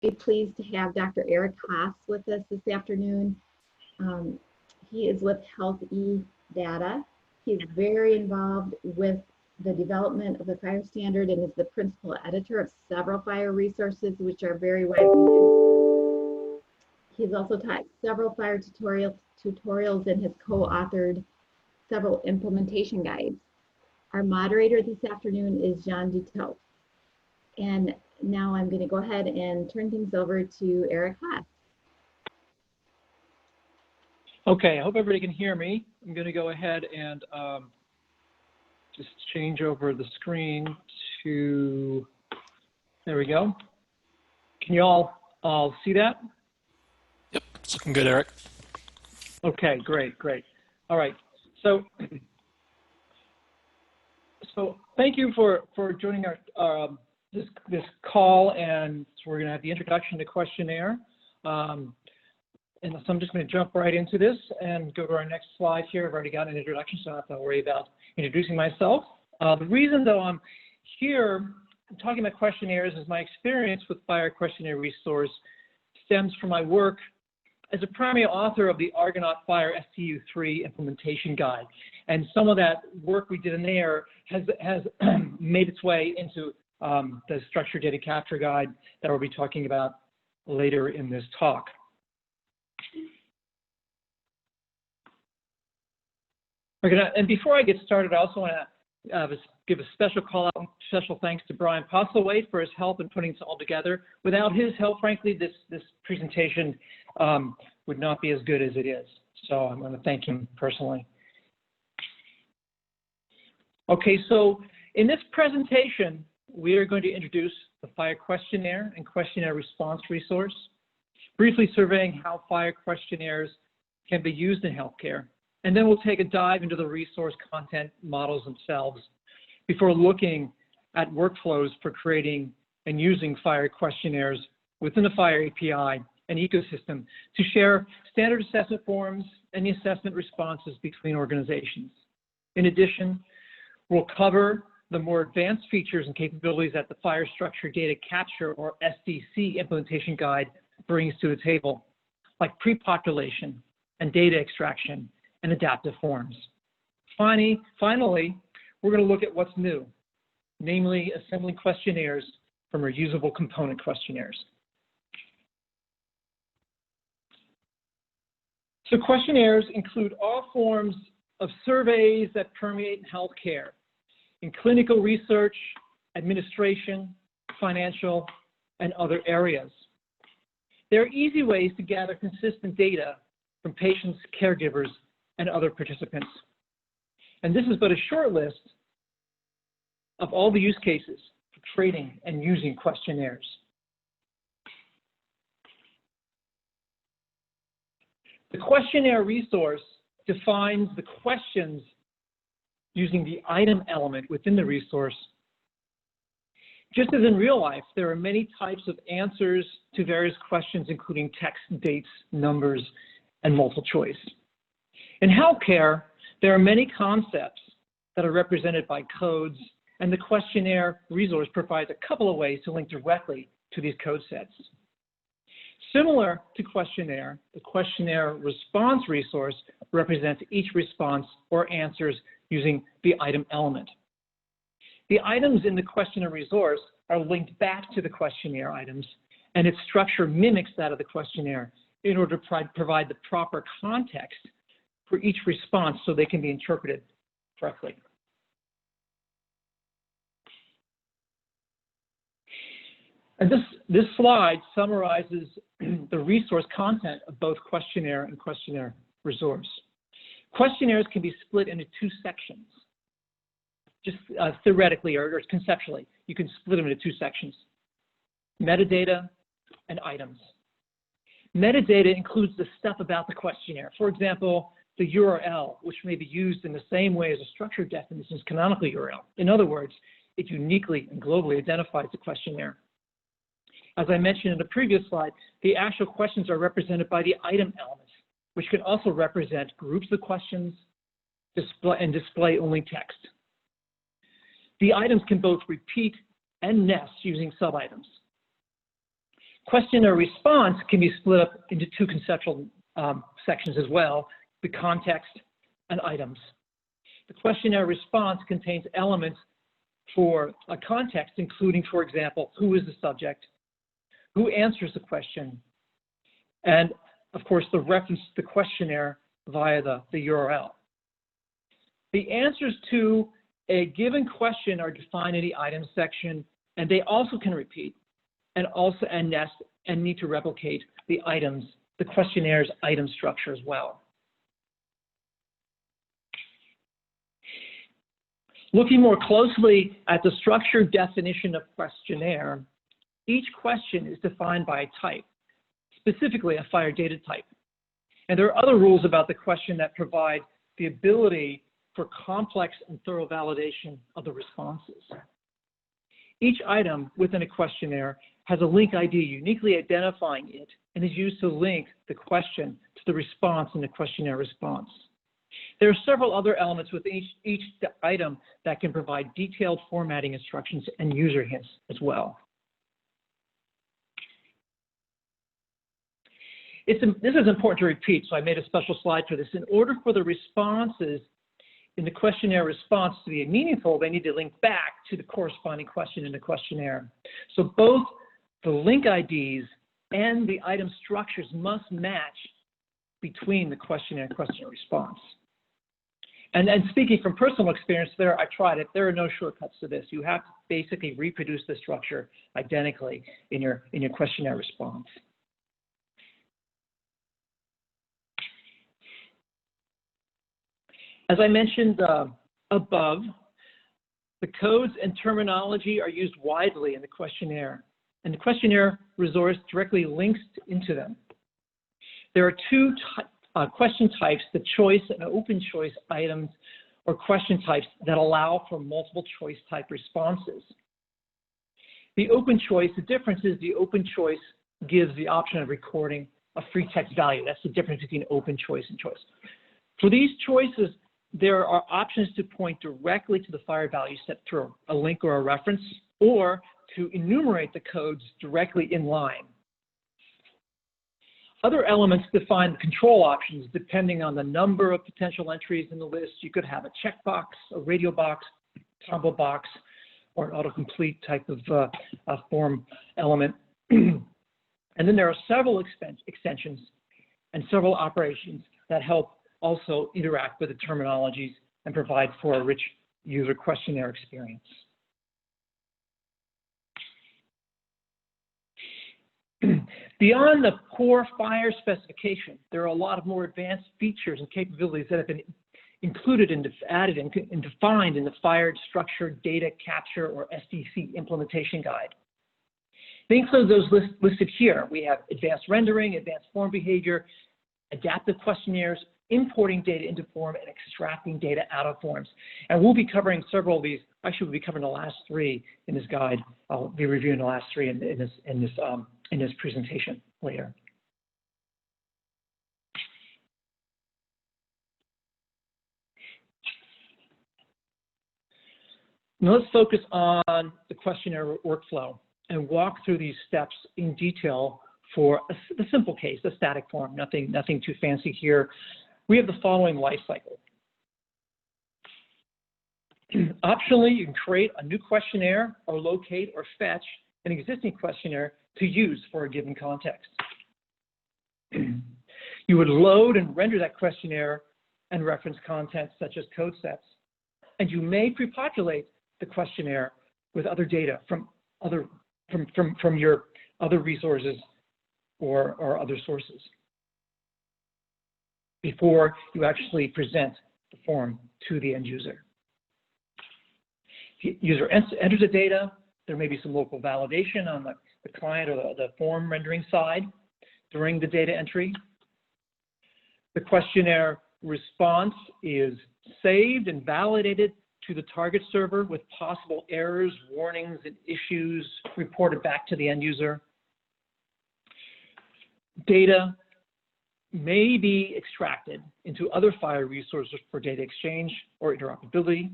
pleased to have Dr. Eric Haas with us this afternoon. He is with Health eData. He's very involved with the development of the FHIR standard and is the principal editor of several FHIR resources, which are very widely used. He's also taught several FHIR tutorials and has co-authored several implementation guides. Our moderator this afternoon is Jean Dutot. And now I'm going to go ahead and turn things over to Eric Haas. Okay, I hope everybody can hear me. I'm going to go ahead and just change over the screen to, there we go. Can you all see that? Yep, it's looking good, Eric. Okay, great. All right, so thank you for joining our this call, and so we're going to have the introduction to Questionnaire. And so I'm just going to jump right into this and go to our next slide here. I've already got an introduction, so I don't have to worry about introducing myself. The reason, though, I'm here talking about questionnaires is my experience with FHIR Questionnaire Resource stems from my work as a primary author of the Argonaut FHIR STU3 implementation guide. And some of that work we did in there has made its way into the Structured Data Capture guide that we'll be talking about later in this talk. And before I get started, I also want to give a special call out, special thanks to Brian Postlethwaite for his help in putting this all together. Without his help, frankly, this presentation would not be as good as it is. So I'm going to thank him personally. Okay, so in this presentation, we are going to introduce the FHIR Questionnaire and Questionnaires resource, briefly surveying how FHIR questionnaires can be used in healthcare. And then we'll take a dive into the resource content models themselves before looking at workflows for creating and using FHIR questionnaires within the FHIR API and ecosystem to share standard assessment forms and the assessment responses between organizations. In addition, we'll cover the more advanced features and capabilities that the FHIR Structured Data Capture, or SDC, implementation guide brings to the table, like pre-population and data extraction and adaptive forms. Finally, we're going to look at what's new, namely assembling questionnaires from reusable component questionnaires. So questionnaires include all forms of surveys that permeate in healthcare, in clinical research, administration, financial, and other areas. There are easy ways to gather consistent data from patients, caregivers, and other participants. And this is but a short list of all the use cases for creating and using questionnaires. The questionnaire resource defines the questions using the item element within the resource. Just as in real life, there are many types of answers to various questions, including text, dates, numbers, and multiple choice. In healthcare, there are many concepts that are represented by codes, and the questionnaire resource provides a couple of ways to link directly to these code sets. Similar to questionnaire, the questionnaire response resource represents each response or answers using the item element. The items in the questionnaire resource are linked back to the questionnaire items, and its structure mimics that of the questionnaire in order to provide the proper context for each response so they can be interpreted correctly. And this slide summarizes the resource content of both questionnaire and questionnaire resource. Questionnaires can be split into two sections. Just theoretically or conceptually, you can split them into two sections: metadata and items. Metadata includes the stuff about the questionnaire. For example, the URL, which may be used in the same way as a structured definition is canonical URL. In other words, it uniquely and globally identifies the questionnaire. As I mentioned in the previous slide, the actual questions are represented by the item elements, which can also represent groups of questions and display only text. The items can both repeat and nest using sub-items. Questionnaire response can be split up into two conceptual sections as well, the context and items. The questionnaire response contains elements for a context, including, for example, who is the subject, who answers the question, and of course, the reference to the questionnaire via the URL. The answers to a given question are defined in the items section, and they also can repeat and nest and need to replicate the items, the questionnaire's item structure as well. Looking more closely at the structured definition of questionnaire, each question is defined by a type, specifically a FHIR data type. And there are other rules about the question that provide the ability for complex and thorough validation of the responses. Each item within a questionnaire has a link ID uniquely identifying it and is used to link the question to the response in the questionnaire response. There are several other elements within each item that can provide detailed formatting instructions and user hints as well. This is important to repeat, so I made a special slide for this. In order for the responses in the questionnaire response to be meaningful, they need to link back to the corresponding question in the questionnaire. So both the link IDs and the item structures must match between the questionnaire and questionnaire response. And speaking from personal experience there, I tried it. There are no shortcuts to this. You have to basically reproduce the structure identically in your questionnaire response. As I mentioned above, the codes and terminology are used widely in the questionnaire, and the questionnaire resource directly links into them. There are two question types, the choice and open choice items or question types that allow for multiple choice type responses. The open choice, the difference is the open choice gives the option of recording a free text value. That's the difference between open choice and choice. For these choices, there are options to point directly to the FHIR value set through a link or a reference, or to enumerate the codes directly in line. Other elements define the control options depending on the number of potential entries in the list. You could have a checkbox, a radio box, combo box, or an autocomplete type of form element. And then there are several extensions and several operations that help also interact with the terminologies and provide for a rich user questionnaire experience. Beyond the core FHIR specification, there are a lot of more advanced features and capabilities that have been included and added and defined in the FHIR Structured Data Capture, or SDC, implementation guide. They include those listed here. We have advanced rendering, advanced form behavior, adaptive questionnaires, importing data into form, and extracting data out of forms. And we'll be covering several of these. Actually, we'll be covering the last three in this guide. I'll be reviewing the last three in this presentation later. Now let's focus on the questionnaire workflow and walk through these steps in detail for the simple case, the static form, nothing too fancy here. We have the following life cycle. Optionally, you can create a new questionnaire or locate or fetch an existing questionnaire to use for a given context. You would load and render that questionnaire and reference content such as code sets. And you may pre-populate the questionnaire with other data from your other resources or other sources before you actually present the form to the end user. The user enters the data. There may be some local validation on the client or the form rendering side during the data entry. The questionnaire response is saved and validated to the target server with possible errors, warnings, and issues reported back to the end user. Data may be extracted into other FHIR resources for data exchange or interoperability.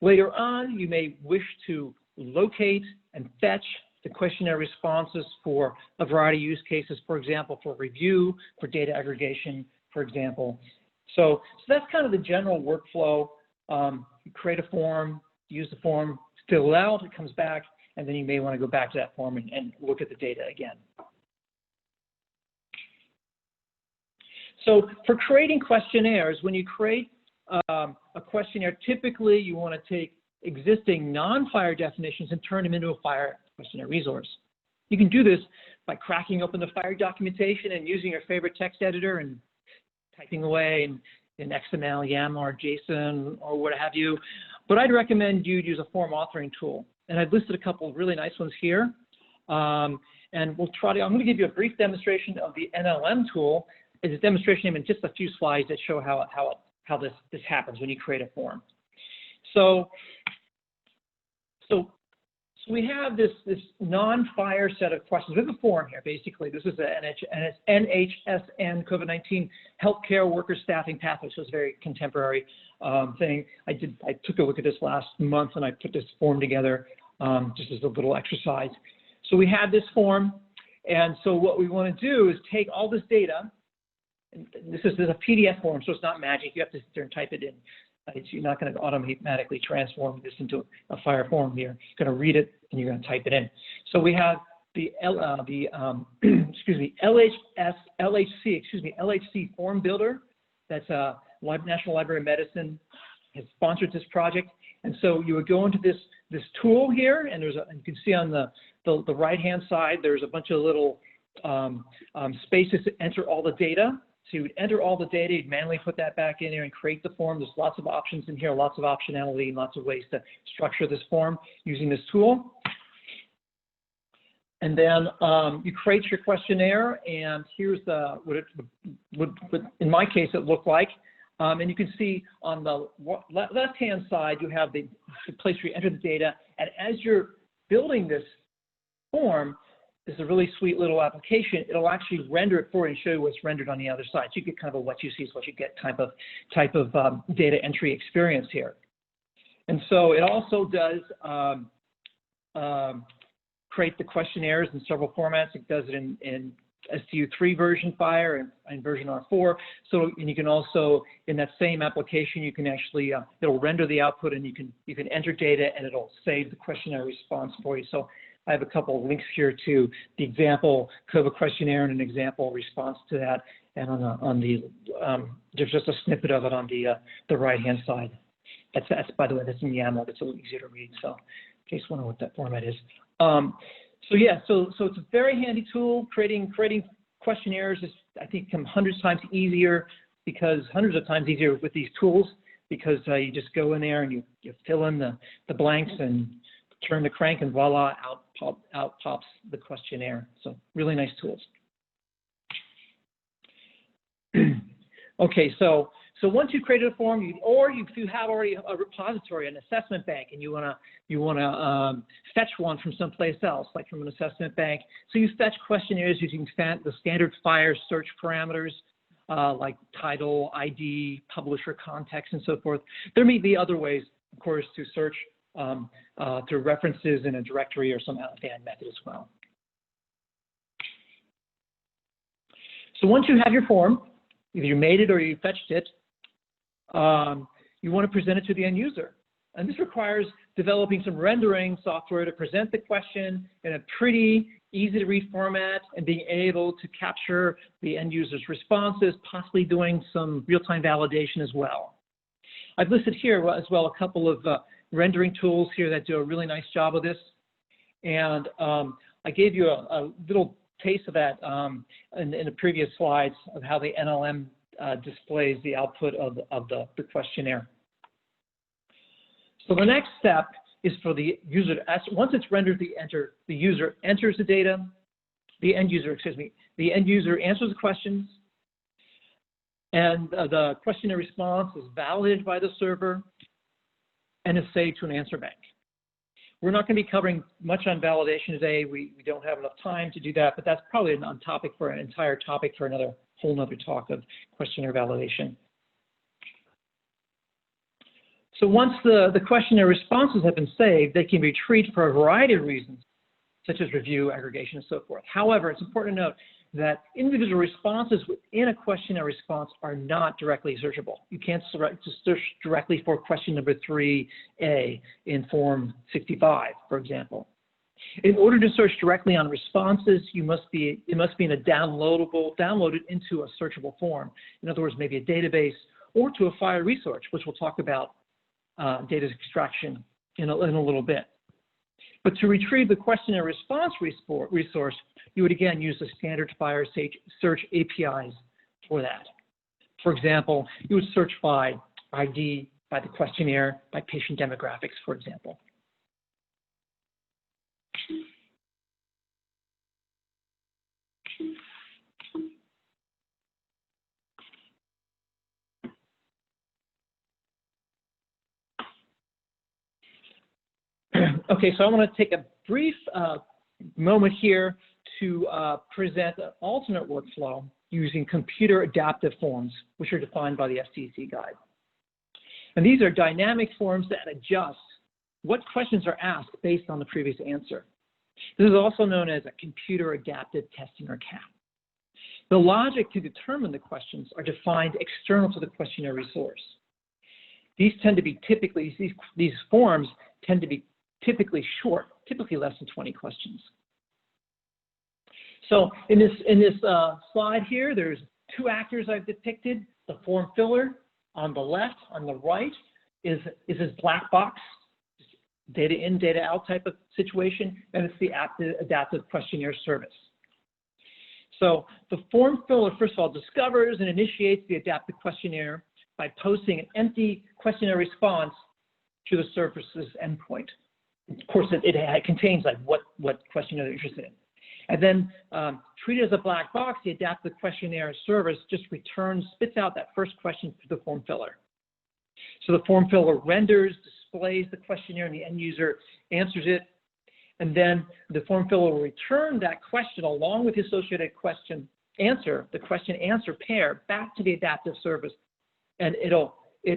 Later on, you may wish to locate and fetch the questionnaire responses for a variety of use cases, for example, for review, for data aggregation, for example. So that's kind of the general workflow. You create a form, use the form, fill it out, it comes back, and then you may want to go back to that form and look at the data again. So for creating questionnaires, when you create a questionnaire, typically you want to take existing non-FHIR definitions and turn them into a FHIR questionnaire resource. You can do this by cracking open the FHIR documentation and using your favorite text editor and typing away in XML, YAML, or JSON, or what have you. But I'd recommend you use a form authoring tool. And I've listed a couple of really nice ones here. And we'll try to, I'm going to give you a brief demonstration of the NLM tool. It's a demonstration in just a few slides that show how this happens when you create a form. So we have this non-FHIR set of questions. We have a form here, basically. This is an NHSN COVID-19 healthcare worker staffing pathway, so it's a very contemporary thing. I took a look at this last month, and I put this form together just as a little exercise. So we have this form, and so what we want to do is take all this data. And this is a PDF form, so it's not magic. You have to sit there and type it in. You're not going to automatically transform this into a FHIR form here. You're going to read it and you're going to type it in. So we have the LHC form builder. That's National Library of Medicine has sponsored this project. And so you would go into this tool here, and you can see on the right-hand side, there's a bunch of little spaces to enter all the data. So you would enter all the data, you'd manually put that back in here and create the form. There's lots of options in here, lots of optionality, and lots of ways to structure this form using this tool. And then you create your questionnaire, and here's what it would, in my case, it looked like. And you can see on the left-hand side, you have the place where you enter the data. And as you're building this form, this is a really sweet little application. It'll actually render it for you and show you what's rendered on the other side. So you get kind of a what you see is what you get type of data entry experience here. And so it also does create the questionnaires in several formats. It does it in STU3 version FHIR and version R4. So, and you can also, in that same application, you can actually, it'll render the output, and you can enter data, and it'll save the questionnaire response for you. So I have a couple of links here to the example COVID questionnaire and an example response to that. And there's just a snippet of it on the right-hand side. That's by the way, that's in YAML. It's a little easier to read. So in case you wonder what that format is. So yeah, so it's a very handy tool. Creating questionnaires is, I think, hundreds of times easier with these tools, because you just go in there and you fill in the blanks and turn the crank, and voila, out pops the questionnaire. So really nice tools. Okay, so once you've created a form, if you have already a repository, an assessment bank, and you wanna fetch one from someplace else, like from an assessment bank. So you fetch questionnaires using the standard FHIR search parameters, like title, ID, publisher, context, and so forth. There may be other ways, of course, to search through references in a directory or some out-of-band method as well. So once you have your form, either you made it or you fetched it, you want to present it to the end user. And this requires developing some rendering software to present the question in a pretty easy to read format and being able to capture the end user's responses, possibly doing some real-time validation as well. I've listed here as well a couple of rendering tools here that do a really nice job of this. And I gave you a little taste of that in the previous slides of how the NLM displays the output of the questionnaire. So the next step is for the user to ask, once it's rendered, the user enters the data, the end user answers the questions, and the questionnaire response is validated by the server and is saved to an answer bank. We're not going to be covering much on validation today. We don't have enough time to do that, but that's probably an entire topic for another whole nother talk of questionnaire validation. So once the questionnaire responses have been saved, they can be retrieved for a variety of reasons. such as review, aggregation, and so forth. However, it's important to note that individual responses within a questionnaire response are not directly searchable. You can't search directly for question number 3A in form 65, for example. In order to search directly on responses, it must be in a downloaded into a searchable form. In other words, maybe a database or to a FHIR resource, which we'll talk about data extraction in a little bit. But to retrieve the questionnaire response resource, you would again use the standard FHIR search APIs for that. For example, you would search by ID, by the questionnaire, by patient demographics, for example. Okay, so I want to take a brief moment here to present an alternate workflow using computer adaptive forms, which are defined by the FCC guide. And these are dynamic forms that adjust what questions are asked based on the previous answer. This is also known as a computer adaptive testing, or CAT. The logic to determine the questions are defined external to the questionnaire resource. These tend to be these forms tend to be typically short, typically less than 20 questions. So in this slide here, there's two actors I've depicted. The form filler on the left, on the right is this black box, data in, data out type of situation, and it's the adaptive questionnaire service. So the form filler, first of all, discovers and initiates the adaptive questionnaire by posting an empty questionnaire response to the service's endpoint. Of course, it contains like what questionnaire they're interested in. And then treated as a black box, the adaptive questionnaire service just spits out that first question to the form filler. So the form filler renders, displays the questionnaire, and the end user answers it. And then the form filler will return that question along with the associated question answer, the question answer pair, back to the adaptive service. And it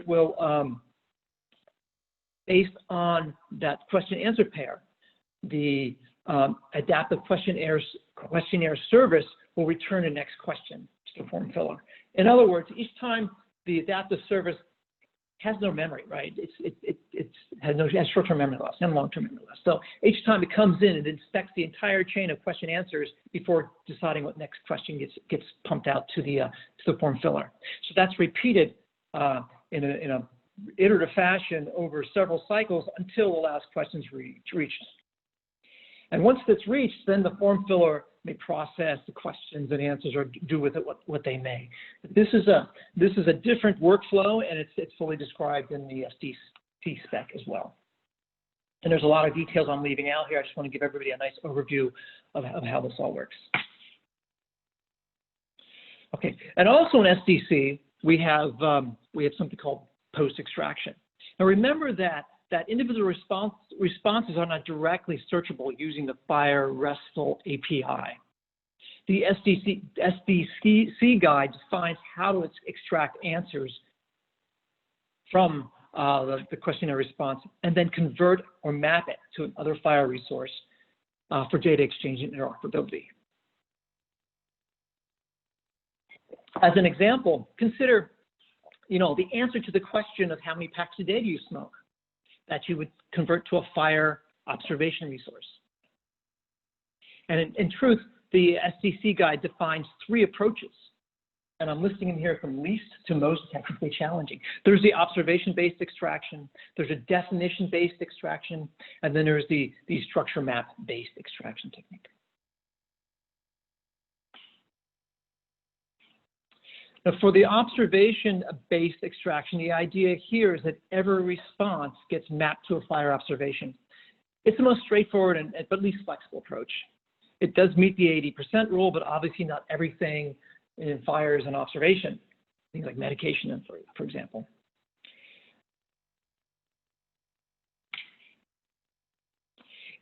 will based on that question answer pair, the adaptive questionnaire service will return the next question to the form filler. In other words, each time the adaptive service has no memory, right? It has short-term memory loss and long-term memory loss. So each time it comes in, it inspects the entire chain of question answers before deciding what next question gets pumped out to the form filler. So that's repeated in a iterative fashion over several cycles until the last question is reached. And once that's reached, then the form filler may process the questions and answers or do with it what they may. This is a different workflow, and it's fully described in the SDC spec as well. And there's a lot of details I'm leaving out here. I just want to give everybody a nice overview of how this all works. Okay, and also in SDC, we have something called post-extraction. Now remember that individual responses are not directly searchable using the FHIR Restful API. The SDC guide defines how to extract answers from the questionnaire response and then convert or map it to another FHIR resource for data exchange and interoperability. As an example, consider the answer to the question of how many packs a day do you smoke, that you would convert to a FHIR observation resource. And in truth, the SDC guide defines 3 approaches, and I'm listing them here from least to most technically challenging. There's the observation-based extraction, there's a definition-based extraction, and then there's the structure map-based extraction technique. Now, for the observation-based extraction, the idea here is that every response gets mapped to a FHIR observation. It's the most straightforward but least flexible approach. It does meet the 80% rule, but obviously not everything in FHIR is an observation, things like medication, for example.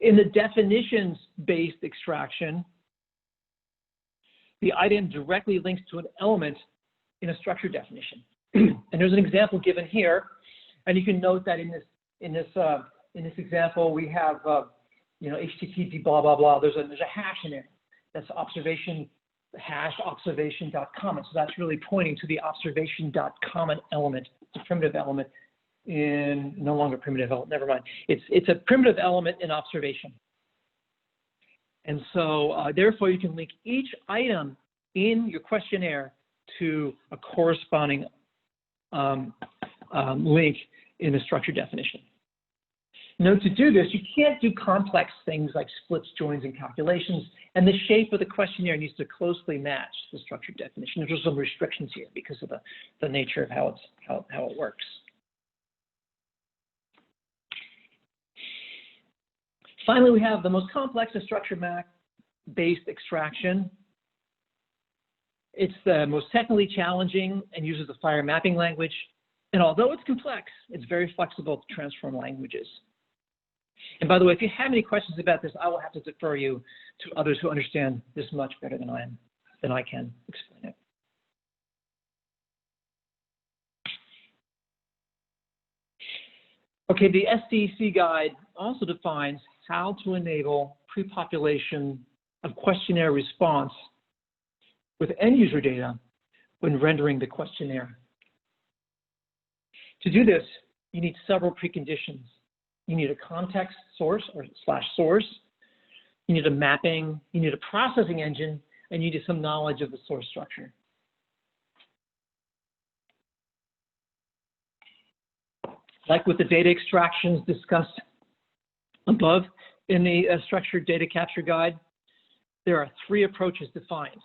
In the definitions-based extraction, the item directly links to an element in a structured definition. And there's an example given here, and you can note that in this example we have HTTP blah, blah, blah. There's a hash in there. That's observation, hash observation.com. And so that's really pointing to the observation.com element. It's a primitive element in, no longer primitive element, never mind. It's a primitive element in observation. And so therefore you can link each item in your questionnaire to a corresponding link in the structured definition. Now, to do this, you can't do complex things like splits, joins, and calculations, and the shape of the questionnaire needs to closely match the structured definition. There's some restrictions here because of the nature of how it works. Finally, we have the most complex of structured map-based extraction. It's the most technically challenging and uses the FHIR mapping language. And although it's complex, it's very flexible to transform languages. And by the way, if you have any questions about this, I will have to defer you to others who understand this much better than I can explain it. Okay, the SDC guide also defines how to enable pre-population of questionnaire response with end-user data when rendering the questionnaire. To do this, you need several preconditions. You need a context source or /source. You need a mapping. You need a processing engine, and you need some knowledge of the source structure. Like with the data extractions discussed above in the structured data capture guide, there are 3 approaches defined.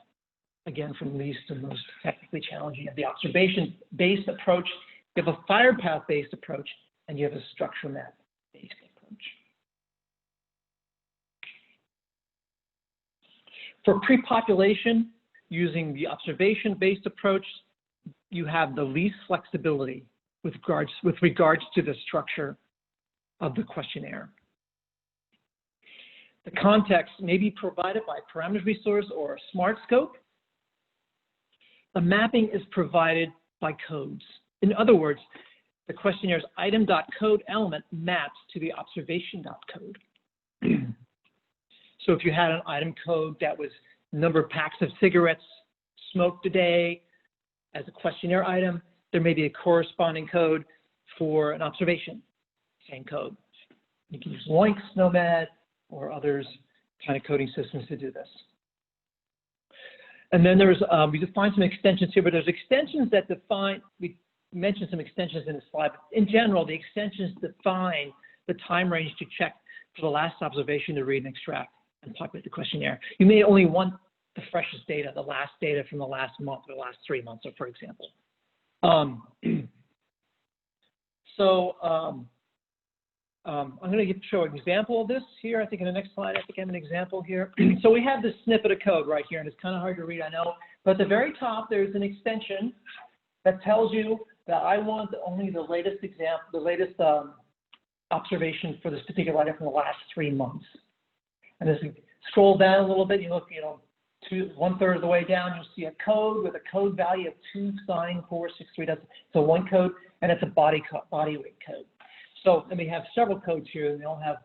Again, from least to most technically challenging. You have the observation-based approach, you have a FHIR path-based approach, and you have a structure map-based approach. For pre-population, using the observation-based approach, you have the least flexibility with regards to the structure of the questionnaire. The context may be provided by parameters resource or a smart scope. The mapping is provided by codes. In other words, the questionnaires item.code element maps to the observation.code. So if you had an item code that was number of packs of cigarettes smoked a day as a questionnaire item, there may be a corresponding code for an observation, same code. You can use Lynx, Nomad, or others kind of coding systems to do this. And then there's, we define some extensions here, but there's extensions that define, we mentioned some extensions in the slide, but in general, the extensions define the time range to check for the last observation to read and extract and populate the questionnaire. You may only want the freshest data, the last data from the last month or the last 3 months, for example. I'm going to show an example of this here. I think in the next slide, I think I have an example here. So we have this snippet of code right here, and it's kind of hard to read, I know. But at the very top, there's an extension that tells you that I want only the latest example, the latest observation for this particular item from the last 3 months. And as you scroll down a little bit, you look, 1/3 of the way down, you'll see a code with a code value of 29463. That's a 1 code, and it's a body weight code. So, and we have several codes here, and they all have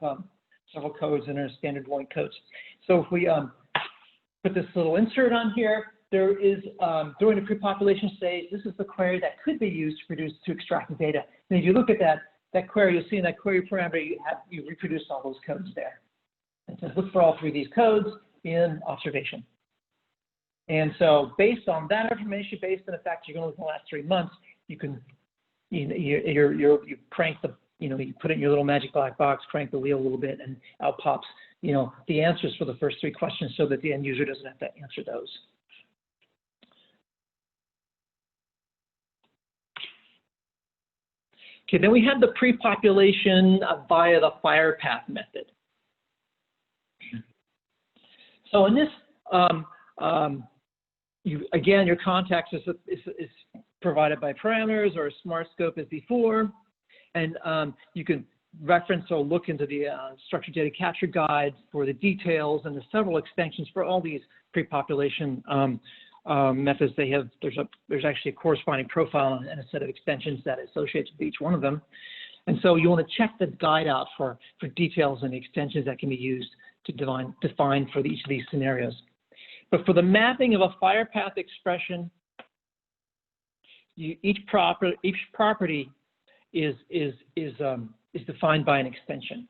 several codes and are standard point codes. So if we put this little insert on here, there is, during the pre-population stage, this is the query that could be used to extract the data. And if you look at that query, you'll see in that query parameter, you reproduce all those codes there. It says look for all 3 of these codes in observation. And so based on that information, based on the fact you're going to look at the last 3 months, you can, you crank the, you put it in your little magic black box, crank the wheel a little bit, and out pops, the answers for the first 3 questions so that the end user doesn't have to answer those. Okay, then we have the pre-population via the FHIR path method. So in this, again, your context is provided by parameters or a smart scope as before, and you can reference or look into the structured data capture guide for the details and the several extensions for all these pre-population methods. They have, there's actually a corresponding profile and a set of extensions that associates with each one of them. And so you want to check the guide out for details and extensions that can be used to define for each of these scenarios. But for the mapping of a FHIR path expression, each property is defined by an extension.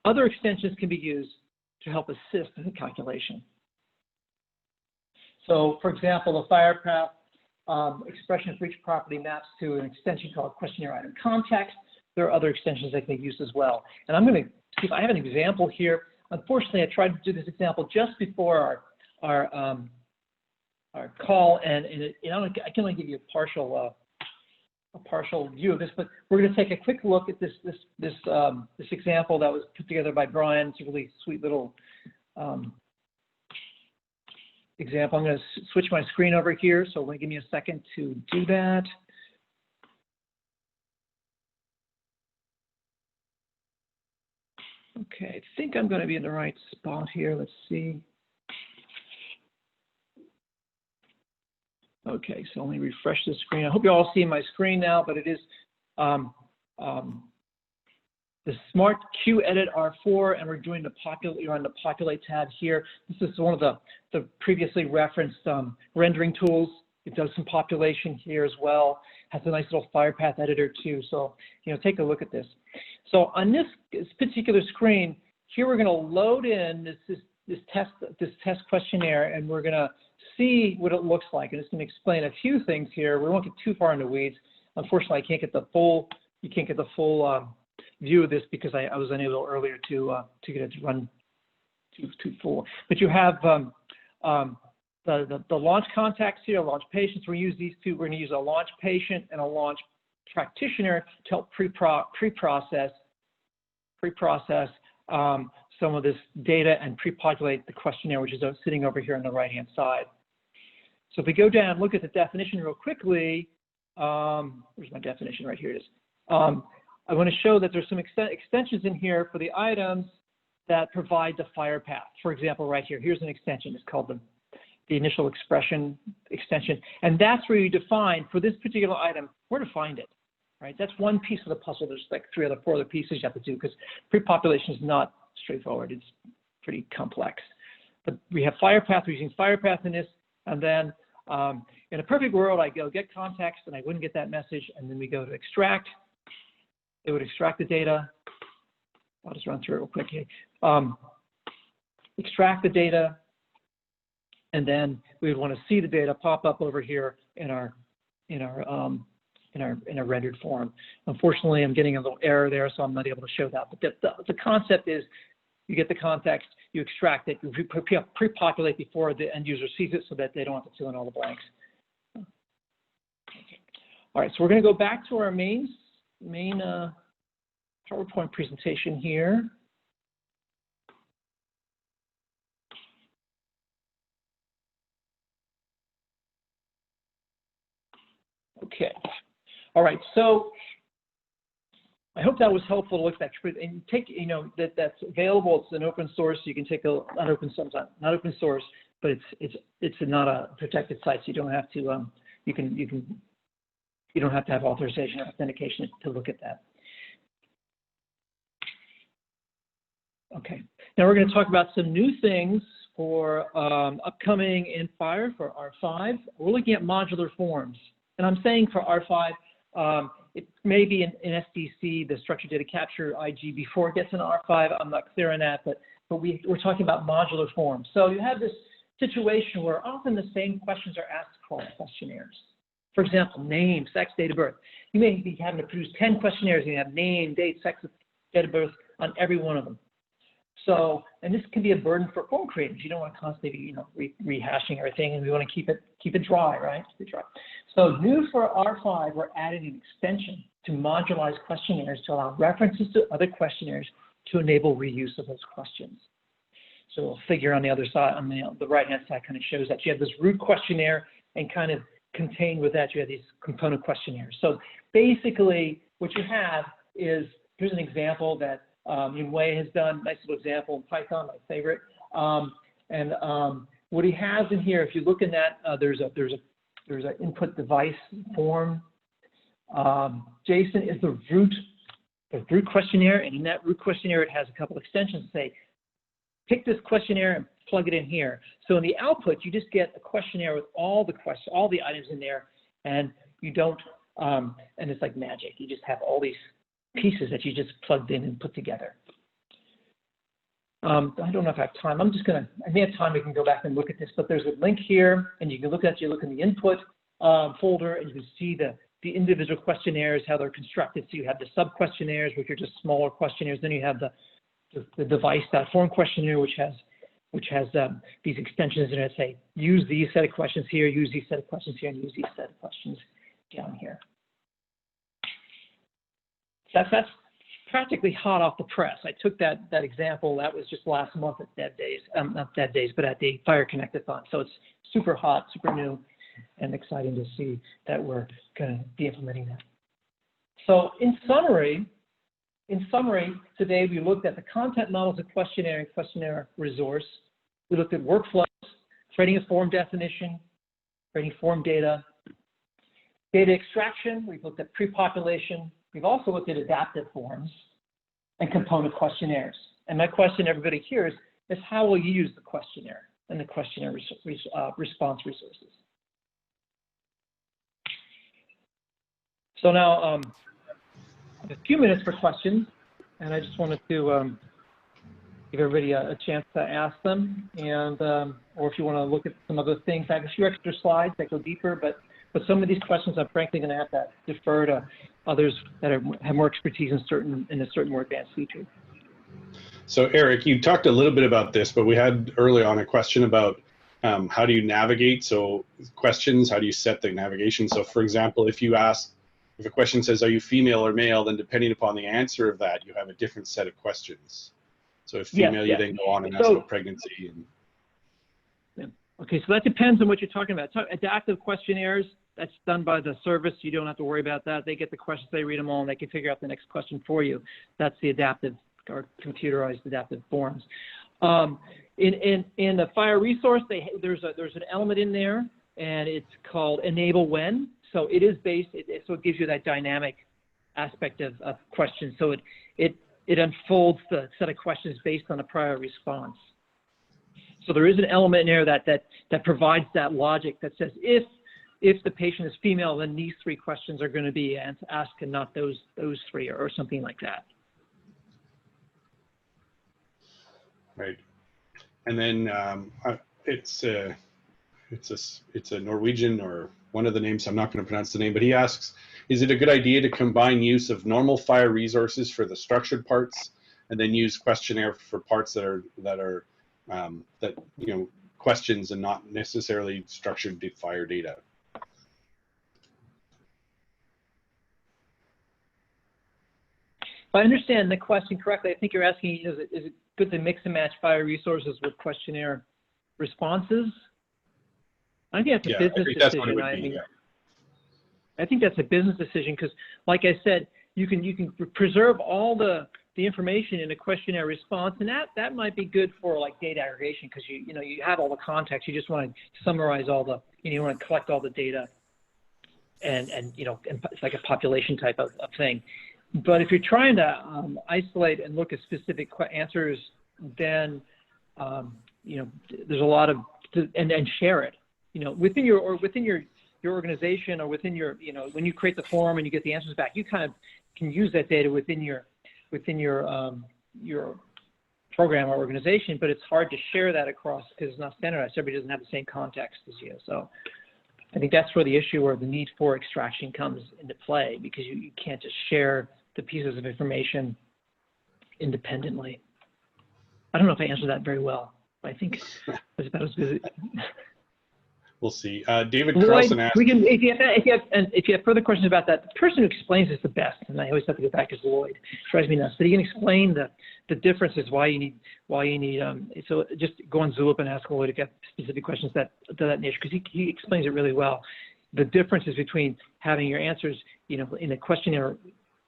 Other extensions can be used to help assist in the calculation. So, for example, the FHIR path expression for each property maps to an extension called questionnaire item context. There are other extensions that can be used as well. And I'm going to see if I have an example here. Unfortunately, I tried to do this example just before our call, and I can only give you a partial view of this, but we're going to take a quick look at this example that was put together by Brian. It's a really sweet little example. I'm going to switch my screen over here, so give me a second to do that. Okay, I think I'm going to be in the right spot here. Let's see. Okay, so let me refresh the screen. I hope you all see my screen now, but it is the Smart Q Edit R4, and we're doing you're on the Populate tab here. This is one of the previously referenced rendering tools. It does some population here as well. Has a nice little FHIR path editor too. So, take a look at this. So on this particular screen, here we're going to load in this test questionnaire, and we're going to see what it looks like. And it's going to explain a few things here. We won't get too far into weeds. Unfortunately, you can't get the full view of this because I was unable earlier to get it to run too full. But you have the launch contacts here, launch patients. We're going to use these two. We're going to use a launch patient and a launch practitioner to help pre-process some of this data and pre-populate the questionnaire, which is sitting over here on the right-hand side. So if we go down and look at the definition real quickly, where's my definition? Right here it is. I want to show that there's some extensions in here for the items that provide the FHIR path. For example, right here, here's an extension. It's called the initial expression extension. And that's where you define, for this particular item, where to find it, right? That's one piece of the puzzle. There's like four other pieces you have to do because pre-population is not straightforward. It's pretty complex. But we have FHIR path. We're using FHIR path in this. And then in a perfect world, I go get context, and I wouldn't get that message. And then we go to extract. It would extract the data. I'll just run through it real quick here. Extract the data, and then we would want to see the data pop up over here in our rendered form. Unfortunately, I'm getting a little error there, so I'm not able to show that. But the concept is, you get the context, you extract it, you pre-populate before the end user sees it, so that they don't have to fill in all the blanks. All right, so we're going to go back to our main PowerPoint presentation here. Okay. All right. So I hope that was helpful to look at that and take, that's available. It's an open source. You can take not open source, but it's not a protected site, so you don't have to you don't have to have authorization or authentication to look at that. Okay. Now we're going to talk about some new things for upcoming in FHIR for R5. We're looking at modular forms. And I'm saying for R5, it may be in SDC, the Structured Data Capture IG, before it gets in R5. I'm not clear on that, but we're talking about modular forms. So you have this situation where often the same questions are asked across questionnaires. For example, name, sex, date of birth. You may be having to produce 10 questionnaires, and you have name, date, sex, date of birth on every one of them. So, and this can be a burden for form creators. You don't want to constantly be, rehashing everything, and we want to keep it dry, right? Keep it dry. So, new for R5, we're adding an extension to modularize questionnaires to allow references to other questionnaires to enable reuse of those questions. So, a figure on the other side, on the right-hand side, kind of shows that you have this root questionnaire, and kind of contained with that, you have these component questionnaires. So, basically, what you have is, here's an example that Yunwei has done, nice little example in Python, my favorite. What he has in here, if you look in that, there's an input device form JSON is the root questionnaire, and in that root questionnaire, it has a couple extensions that say, pick this questionnaire and plug it in here. So in the output, you just get a questionnaire with all the items in there, and you don't, and it's like magic. You just have all these pieces that you just plugged in and put together. I don't know if I have time. I may have time, we can go back and look at this, but there's a link here, and you can look in the input folder, and you can see the individual questionnaires, how they're constructed. So you have the sub-questionnaires, which are just smaller questionnaires. Then you have the device.form questionnaire, which has these extensions in it that say, use these set of questions here, use these set of questions here, and use these set of questions down here. So that's practically hot off the press. I took that example, that was just last month at DevDays, not DevDays, but at the FHIR Connectathon. So it's super hot, super new, and exciting to see that we're going to be implementing that. So in summary, today we looked at the content models of Questionnaire and Questionnaire Resource. We looked at workflows, creating a form definition, creating form data extraction. We've looked at pre-population. We've also looked at adaptive forms and component questionnaires. And my question to everybody here is how will you use the questionnaire and the questionnaire response resources? So now, a few minutes for questions, and I just wanted to give everybody a chance to ask them, and or if you want to look at some other things. I have a few extra slides that go deeper, but some of these questions I'm frankly going to have to defer to others that have more expertise in a certain more advanced feature. So Eric, you talked a little bit about this, but we had early on a question about how do you navigate? So questions, how do you set the navigation? So for example, if a question says, are you female or male, then depending upon the answer of that, you have a different set of questions. So if female, you then go on and ask about pregnancy. Okay, so that depends on what you're talking about. So adaptive questionnaires, that's done by the service. You don't have to worry about that. They get the questions, they read them all, and they can figure out the next question for you. That's the adaptive or computerized adaptive forms. In the FHIR resource, there's an element in there, and it's called enable when. So it is based, so it gives you that dynamic aspect of questions. So it unfolds the set of questions based on a prior response. So there is an element in there that provides that logic that says if the patient is female, then these three questions are going to be asked and not those three, or something like that. Right, and then it's a Norwegian, or one of the names, I'm not going to pronounce the name, but he asks, is it a good idea to combine use of normal FHIR resources for the structured parts, and then use questionnaire for parts that are questions and not necessarily structured FHIR data? If I understand the question correctly, I think you're asking, is it good to mix and match FHIR resources with questionnaire responses? I think that's a business decision. I think that's a business decision because, like I said, you can preserve all the information in a questionnaire response, and that might be good for like data aggregation because you have all the context. You just want to summarize all the you want to collect all the data, and it's like a population type of thing. But if you're trying to isolate and look at specific answers, then there's a lot of and share it. Within your organization, or within your when you create the form and you get the answers back, you kind of can use that data within your program or organization. But it's hard to share that across because it's not standardized. Everybody doesn't have the same context as you. So I think that's where the issue or the need for extraction comes into play, because you can't just share the pieces of information independently. I don't know if I answered that very well. I think it's about as good. We'll see. David Lloyd, Carlson asked, if you have further questions about that, the person who explains this the best, and I always have to go back, is Lloyd. It drives me nuts. But he can explain the differences, why you need. So just go on Zulip and ask Lloyd if you have specific questions to that niche, because he explains it really well. The differences between having your answers, in a questionnaire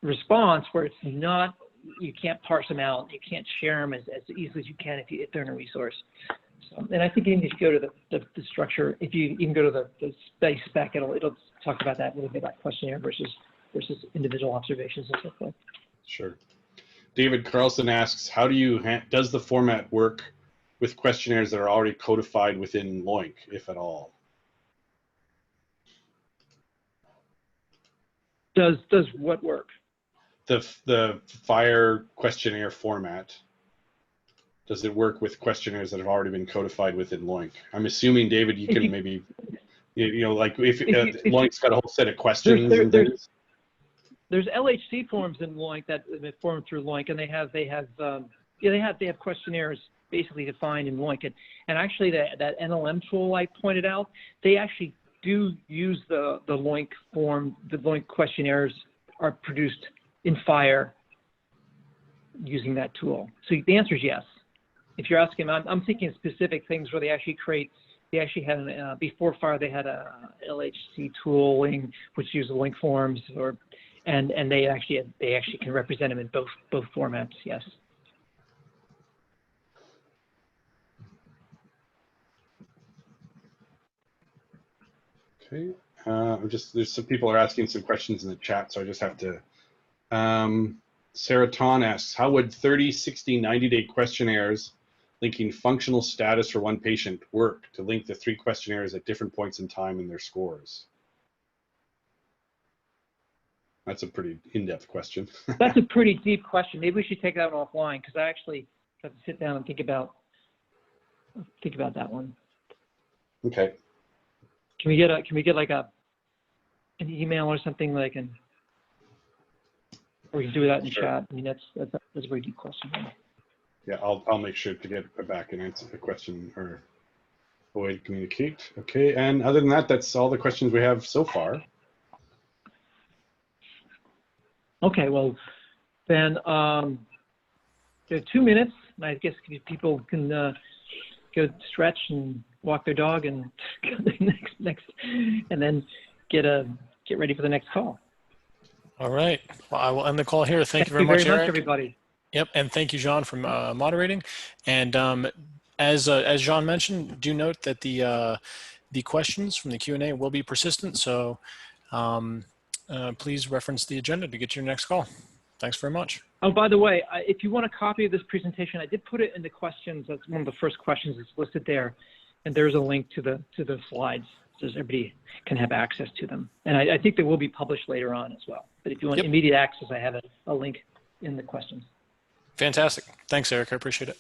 response where it's not, you can't parse them out, you can't share them as easily as you can if they're in a resource. So, and I think you need to go to the structure. If you even go to the space spec, it'll talk about that a little bit about questionnaire versus versus individual observations and so forth. Sure. David Carlson asks, how do you does the format work with questionnaires that are already codified within LOINC, if at all? Does what work? The FHIR questionnaire format. Does it work with questionnaires that have already been codified within LOINC? I'm assuming, David, you can maybe, you know, like if LOINC's got a whole set of questions and things. There's LHC forms in LOINC that form through LOINC, and they have questionnaires basically defined in LOINC. And actually, that NLM tool I pointed out, they actually do use the LOINC form. The LOINC questionnaires are produced in FHIR using that tool. So the answer is yes. If you're asking, I'm thinking of specific things where they actually had before FHIR they had a LHC tooling which used the LOINC forms, and they actually can represent them in both formats. Yes. Okay. There's some people are asking some questions in the chat, so I just have to. Sarah Ton asks, how would 30, 60, 90-day questionnaires linking functional status for one patient work to link the 3 questionnaires at different points in time in their scores? That's a pretty in-depth question. That's a pretty deep question. Maybe we should take that one offline, because I actually have to sit down and think about that one. Okay. Can we get like an email or something like or we can do that in chat? I mean, that's a very deep question. Yeah, I'll make sure to get back and answer the question or a way to communicate. Okay, and other than that, that's all the questions we have so far. Okay, well, then there are 2 minutes, and I guess people can go stretch and walk their dog and go to the next, and then get ready for the next call. All right. Well, I will end the call here. Thank you very much, Eric. Everybody. Yep, and thank you, John, for moderating. And as John mentioned, do note that the questions from the Q&A will be persistent. So please reference the agenda to get your next call. Thanks very much. Oh, by the way, if you want a copy of this presentation, I did put it in the questions. That's one of the first questions that's listed there, and there's a link to the slides, so everybody can have access to them. And I think they will be published later on as well. But if you want immediate access, I have a link in the questions. Fantastic. Thanks, Eric. I appreciate it.